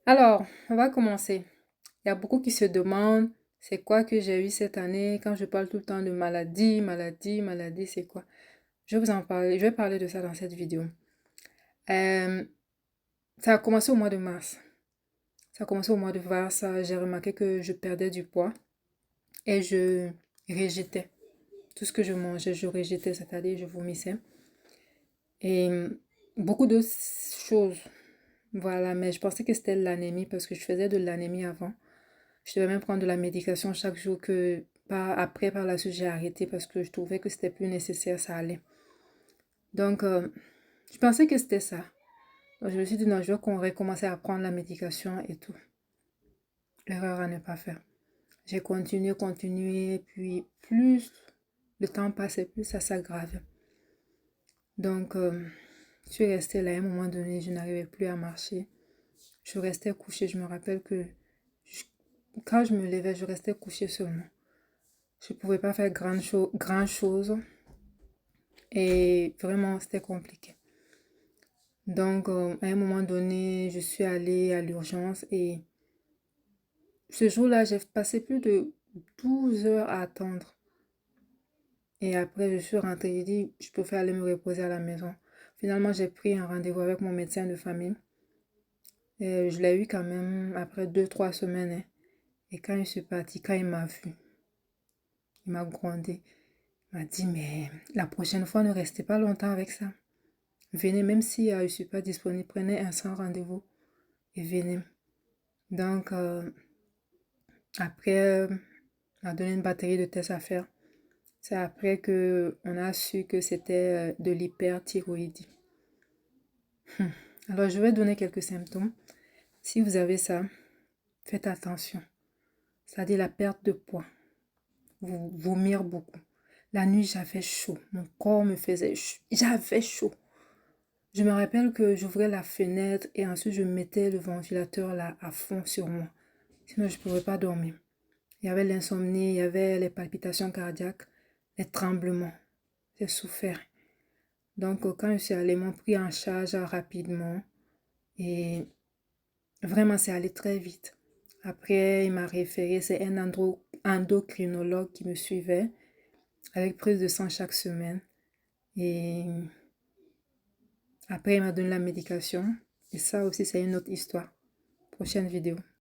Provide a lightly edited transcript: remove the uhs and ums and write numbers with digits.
Alors, on va commencer. Il y a beaucoup qui se demandent, c'est quoi que j'ai eu cette année quand je parle tout le temps de maladie, maladie, maladie, c'est quoi? Je vais vous en parler, je vais parler de ça dans cette vidéo. Euh, Ça a commencé au mois de mars. Ça a commencé au mois de mars, j'ai remarqué que je perdais du poids et je rejetais. Tout ce que je mangeais, je rejetais, c'est-à-dire je vomissais. Et beaucoup d'autres choses. Voilà, mais je pensais que c'était l'anémie parce que je faisais de l'anémie avant. Je devais même prendre de la médication chaque jour que par la suite, j'ai arrêté parce que je trouvais que c'était plus nécessaire, ça allait. Donc, je pensais que c'était ça. Donc, je me suis dit, non, je vais qu'on recommencer à prendre la médication et tout. L'erreur à ne pas faire. J'ai continué, continué, puis plus le temps passait, plus ça s'aggravait. Donc, je suis restée là à un moment donné, je n'arrivais plus à marcher. Je restais couchée. Je me rappelle que je- quand je me levais, je restais couchée seulement. Je ne pouvais pas faire grand chose et vraiment c'était compliqué. Donc à un moment donné, je suis allée à l'urgence et ce jour-là, j'ai passé plus de 12 heures à attendre. Et après, je suis rentrée, j'ai dit, je préfère aller me reposer à la maison. Finalement, j'ai pris un rendez-vous avec mon médecin de famille. Et je l'ai eu quand même après 2, 3 semaines, hein. Et quand je suis partie, quand il m'a vu, il m'a grondé. Il m'a dit, mais la prochaine fois, ne restez pas longtemps avec ça. Venez, même si je ne suis pas disponible, prenez un sans rendez-vous et venez. Donc, après, on a donné une batterie de tests à faire. C'est après que on a su que c'était de l'hyperthyroïdie. Alors, je vais donner quelques symptômes. Si vous avez ça, faites attention. C'est-à-dire la perte de poids, vous vomir beaucoup. La nuit, j'avais chaud. Mon corps me faisait chaud. J'avais chaud. Je me rappelle que j'ouvrais la fenêtre et ensuite je mettais le ventilateur là à fond sur moi. Sinon, je ne pouvais pas dormir. Il y avait l'insomnie, il y avait les palpitations cardiaques, les tremblements. J'ai souffert. Donc, quand je suis allée, ils m'ont pris en charge rapidement et vraiment, c'est allé très vite. Après, il m'a référé, c'est un endocrinologue qui me suivait avec prise de sang chaque semaine. Et après, il m'a donné la médication. Et ça aussi, c'est une autre histoire. Prochaine vidéo.